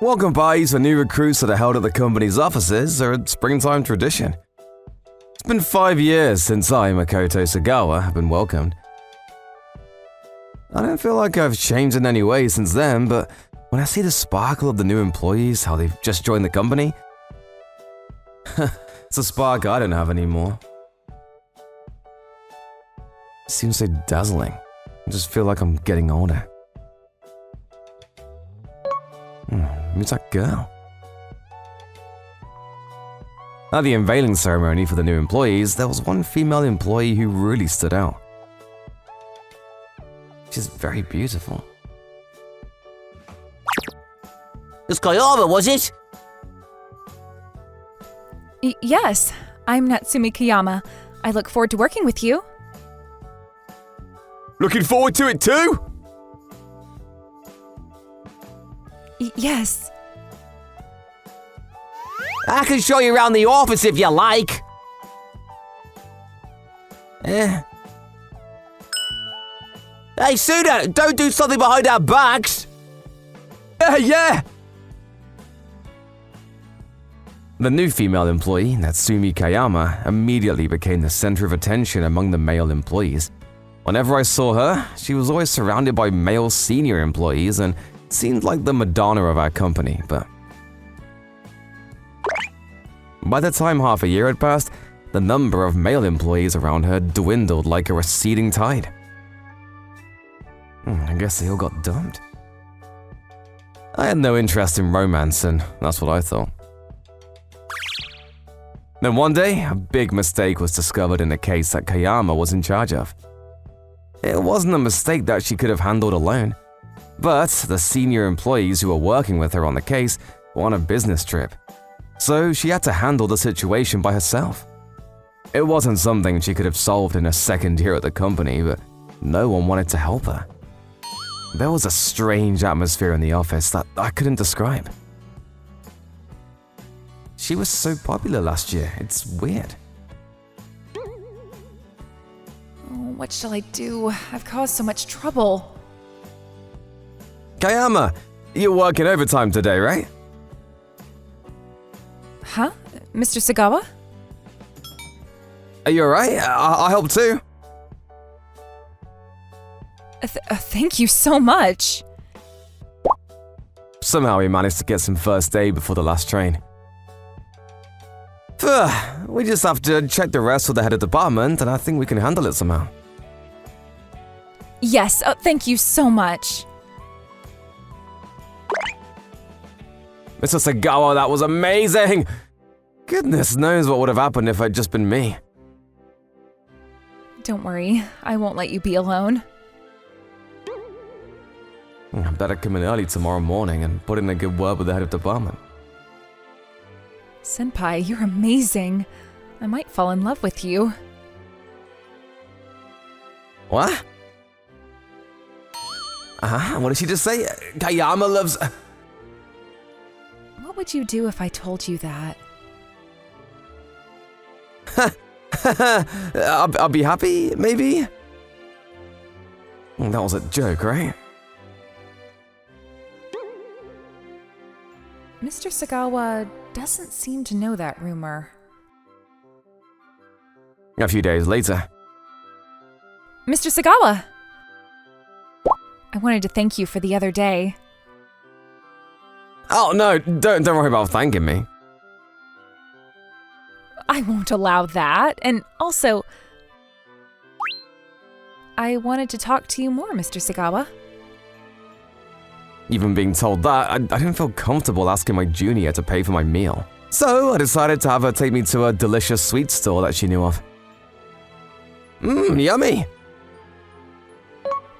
Welcome parties for new recruits that are held at the company's offices are a springtime tradition. It's been 5 years since I, Makoto Sagawa, have been welcomed. I don't feel like I've changed in any way since then, but when I see the sparkle of the new employees, how they've just joined the company, it's a spark I don't have anymore. It seems so dazzling. I just feel like I'm getting older. Who's that girl? At the unveiling ceremony for the new employees, there was one female employee who really stood out. She's very beautiful. It's Kayama, was it? Yes, I'm Natsumi Kayama. I look forward to working with you. Looking forward to it too? Yes. I can show you around the office if you like. Hey, Suda, don't do something behind our backs. Yeah! The new female employee, Natsumi Kayama, immediately became the center of attention among the male employees. Whenever I saw her, she was always surrounded by male senior employees and seemed like the Madonna of our company, but by the time half a year had passed, the number of male employees around her dwindled like a receding tide. I guess they all got dumped. I had no interest in romance, and that's what I thought. Then one day, a big mistake was discovered in a case that Kayama was in charge of. It wasn't a mistake that she could have handled alone, but the senior employees who were working with her on the case were on a business trip, so she had to handle the situation by herself. It wasn't something she could have solved in her second year at the company, but no one wanted to help her. There was a strange atmosphere in the office that I couldn't describe. She was so popular last year, it's weird. What shall I do? I've caused so much trouble. Kayama, you're working overtime today, right? Huh? Mr. Sagawa? Are you alright? I help too. Thank you so much. Somehow we managed to get some first aid before the last train. We just have to check the rest with the head of department, and I think we can handle it somehow. Yes, thank you so much. Mr. Sagawa, that was amazing! Goodness knows what would have happened if it had just been me. Don't worry, I won't let you be alone. I better come in early tomorrow morning and put in a good word with the head of department. Senpai, you're amazing. I might fall in love with you. What? What did she just say? Kayama loves... What would you do if I told you that? I'll be happy, maybe? That was a joke, right? Mr. Sagawa doesn't seem to know that rumor. A few days later. Mr. Sagawa! I wanted to thank you for the other day. Oh no, don't worry about thanking me. I won't allow that, and also, I wanted to talk to you more, Mr. Sagawa. Even being told that, I didn't feel comfortable asking my junior to pay for my meal. So I decided to have her take me to a delicious sweet store that she knew of. Yummy!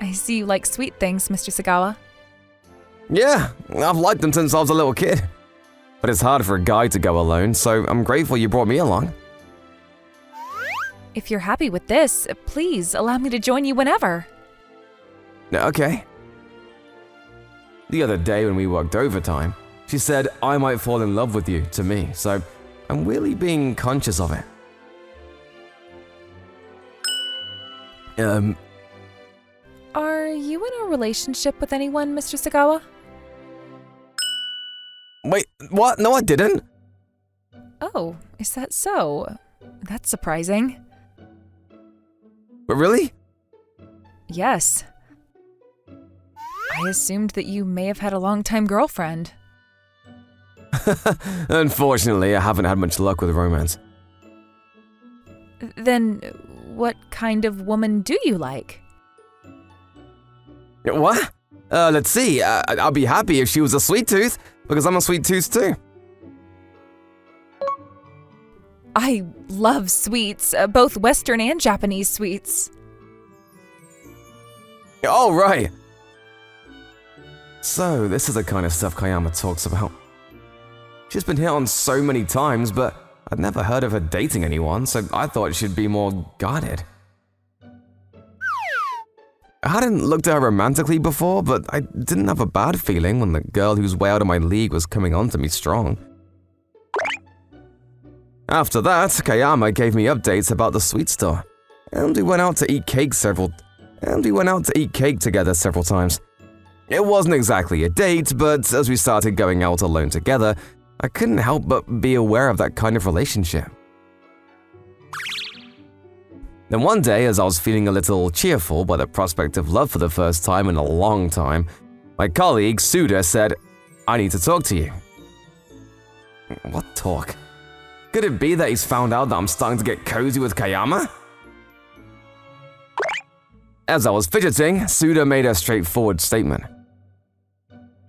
I see you like sweet things, Mr. Sagawa. Yeah, I've liked them since I was a little kid. But it's hard for a guy to go alone, so I'm grateful you brought me along. If you're happy with this, please allow me to join you whenever. Okay. The other day when we worked overtime, she said I might fall in love with you to me, so I'm really being conscious of it. Are you in a relationship with anyone, Mr. Sagawa? Wait, what? No, I didn't. Oh, is that so? That's surprising. But really? Yes. I assumed that you may have had a long-time girlfriend. Unfortunately, I haven't had much luck with romance. Then, what kind of woman do you like? What? Let's see. I'll be happy if she was a sweet tooth, because I'm a sweet tooth too. I love sweets, both Western and Japanese sweets. Oh, right. So, this is the kind of stuff Kayama talks about. She's been hit on so many times, but I'd never heard of her dating anyone, so I thought she'd be more guarded. I hadn't looked at her romantically before, but I didn't have a bad feeling when the girl who's way out of my league was coming on to me strong. After that, Kayama gave me updates about the sweet store, and we went out to eat cake together several times. It wasn't exactly a date, but as we started going out alone together, I couldn't help but be aware of that kind of relationship. Then one day, as I was feeling a little cheerful by the prospect of love for the first time in a long time, my colleague Suda said, "I need to talk to you." What talk? Could it be that he's found out that I'm starting to get cozy with Kayama? As I was fidgeting, Suda made a straightforward statement.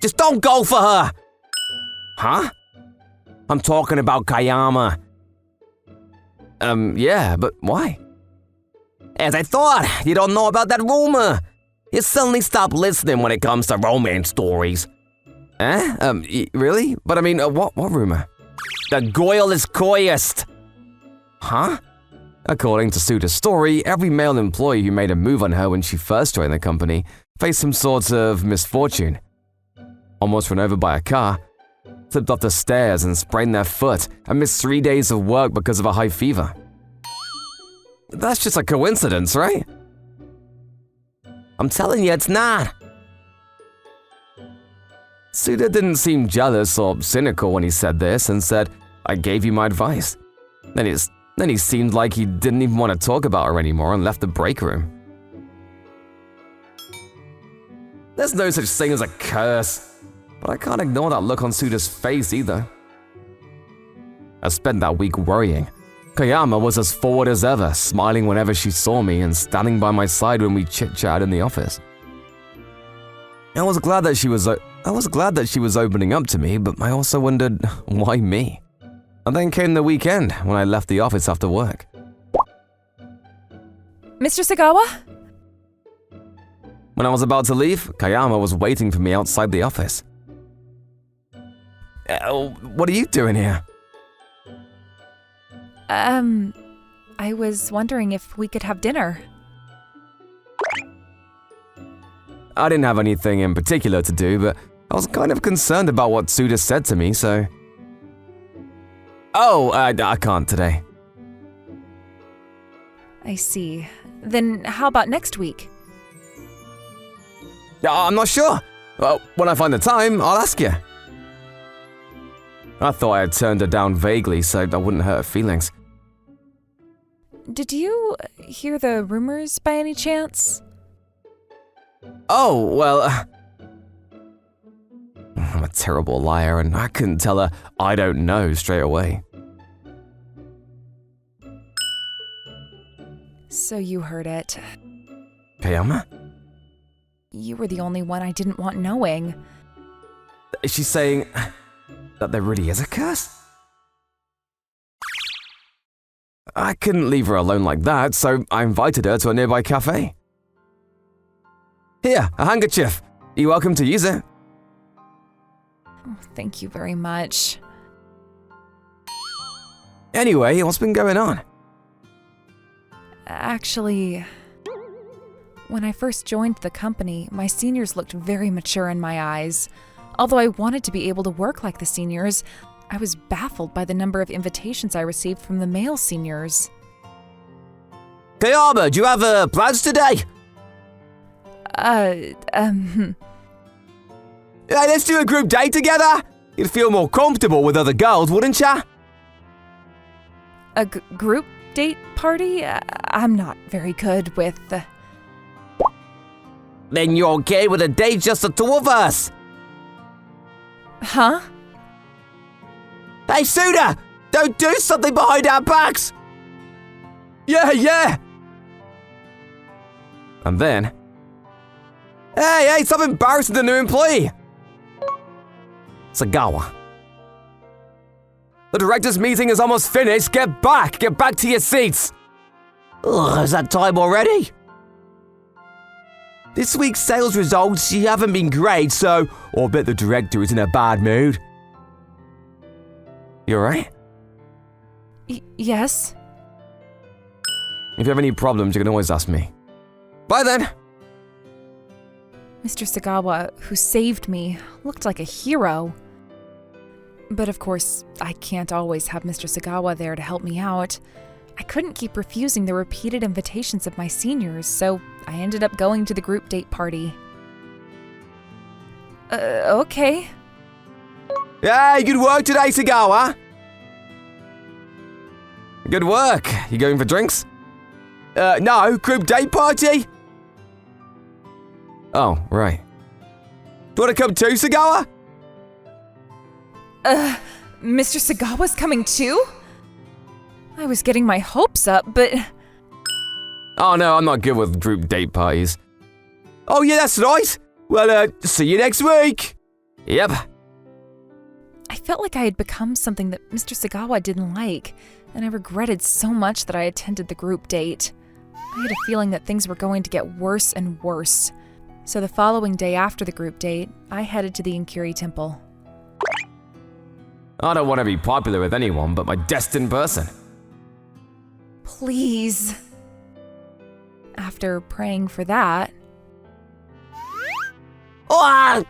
Just don't go for her! Huh? I'm talking about Kayama. Yeah, but why? As I thought, you don't know about that rumor. You suddenly stop listening when it comes to romance stories. Really? But I mean, what rumor? The girl is coyest. Huh? According to Suda's story, every male employee who made a move on her when she first joined the company faced some sort of misfortune. Almost run over by a car, slipped off the stairs and sprained their foot, and missed 3 days of work because of a high fever. That's just a coincidence, right? I'm telling you, it's not. Suda didn't seem jealous or cynical when he said this and said, "I gave you my advice." Then he seemed like he didn't even want to talk about her anymore and left the break room. There's no such thing as a curse, but I can't ignore that look on Suda's face either. I spent that week worrying. Kayama was as forward as ever, smiling whenever she saw me and standing by my side when we chit-chat in the office. I was glad that she was opening up to me, but I also wondered, why me? And then came the weekend when I left the office after work. Mr. Sagawa? When I was about to leave, Kayama was waiting for me outside the office. What are you doing here? I was wondering if we could have dinner. I didn't have anything in particular to do, but I was kind of concerned about what Suda said to me, so... Oh, I can't today. I see. Then how about next week? I'm not sure. Well, when I find the time, I'll ask you. I thought I had turned her down vaguely so I wouldn't hurt her feelings. Did you hear the rumors by any chance? Oh, well... I'm a terrible liar and I couldn't tell her I don't know straight away. So you heard it. Kayama? You were the only one I didn't want knowing. Is she saying that there really is a curse? I couldn't leave her alone like that, so I invited her to a nearby cafe. Here, a handkerchief. You're welcome to use it. Oh, thank you very much. Anyway, what's been going on? Actually, when I first joined the company, my seniors looked very mature in my eyes. Although I wanted to be able to work like the seniors, I was baffled by the number of invitations I received from the male seniors. Kayama, do you have plans today? Hey, let's do a group date together. You'd feel more comfortable with other girls, wouldn't ya? A group date party? I'm not very good with... Then you're okay with a date just the two of us? Huh? Hey, Suda! Don't do something behind our backs! Yeah! And then... Hey, stop embarrassing the new employee! Sagawa. The director's meeting is almost finished. Get back to your seats! Ugh, is that time already? This week's sales results haven't been great, so I'll bet the director is in a bad mood. You alright? Yes? If you have any problems, you can always ask me. Bye then! Mr. Sagawa, who saved me, looked like a hero. But of course, I can't always have Mr. Sagawa there to help me out. I couldn't keep refusing the repeated invitations of my seniors, so I ended up going to the group date party. Okay. Hey, good work today, Sagawa! Good work. You going for drinks? No, group date party? Oh, right. Do you want to come too, Sagawa? Mr. Sagawa's coming too? I was getting my hopes up, but... Oh no, I'm not good with group date parties. Oh yeah, that's right. Well, see you next week. Yep. I felt like I had become something that Mr. Sagawa didn't like, and I regretted so much that I attended the group date. I had a feeling that things were going to get worse and worse. So the following day after the group date, I headed to the Inkiri temple. I don't want to be popular with anyone but my destined person. Please. After praying for that... Ah!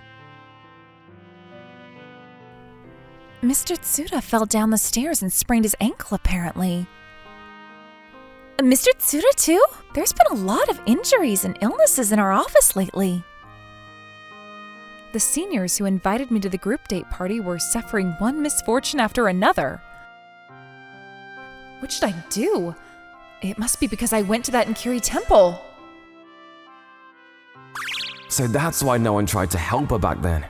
Mr. Tsuda fell down the stairs and sprained his ankle, apparently. Mr. Tsuda, too? There's been a lot of injuries and illnesses in our office lately. The seniors who invited me to the group date party were suffering one misfortune after another. What should I do? It must be because I went to that Inkiri temple. So that's why no one tried to help her back then.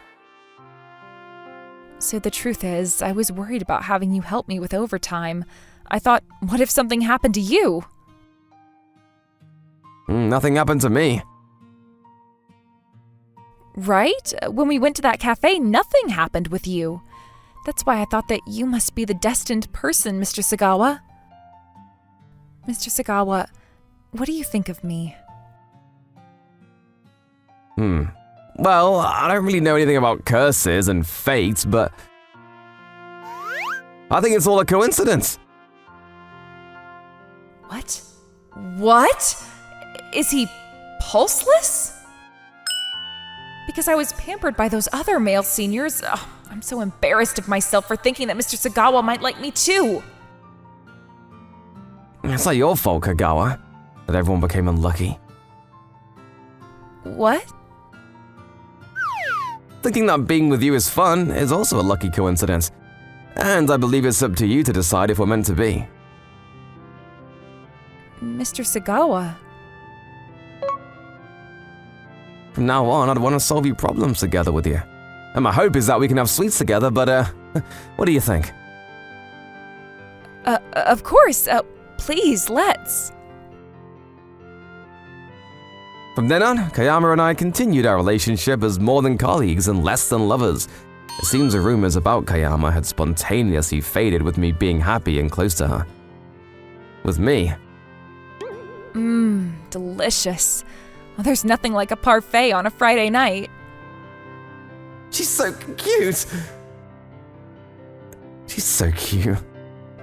So the truth is, I was worried about having you help me with overtime. I thought, what if something happened to you? Nothing happened to me. Right? When we went to that cafe, nothing happened with you. That's why I thought that you must be the destined person, Mr. Sagawa. Mr. Sagawa, what do you think of me? Well, I don't really know anything about curses and fates, but I think it's all a coincidence. What? What? Is he pulseless? Because I was pampered by those other male seniors. Oh, I'm so embarrassed of myself for thinking that Mr. Sagawa might like me too. It's not your fault, Kagawa, that everyone became unlucky. What? Thinking that being with you is fun is also a lucky coincidence. And I believe it's up to you to decide if we're meant to be. Mr. Sagawa. From now on, I'd want to solve your problems together with you. And my hope is that we can have sweets together, but what do you think? Of course. Please, let's. From then on, Kayama and I continued our relationship as more than colleagues and less than lovers. It seems the rumors about Kayama had spontaneously faded with me being happy and close to her. With me. Delicious. Well, there's nothing like a parfait on a Friday night. She's so cute. She's so cute.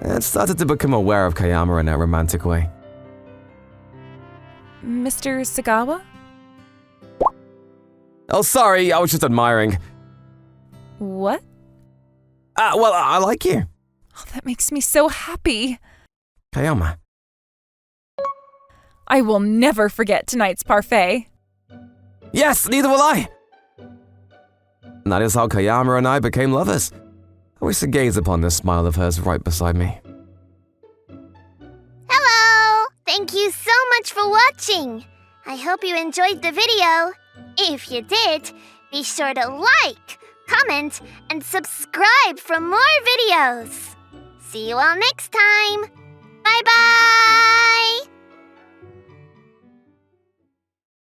I started to become aware of Kayama in a romantic way. Mr. Sagawa? Oh, sorry, I was just admiring. What? Well, I like you. Oh, that makes me so happy. Kayama. I will never forget tonight's parfait. Yes, neither will I. And that is how Kayama and I became lovers. wish to gaze upon this smile of hers right beside me. Hello! Thank you so much for watching. I hope you enjoyed the video. If you did, be sure to like, comment, and subscribe for more videos. See you all next time. Bye-bye!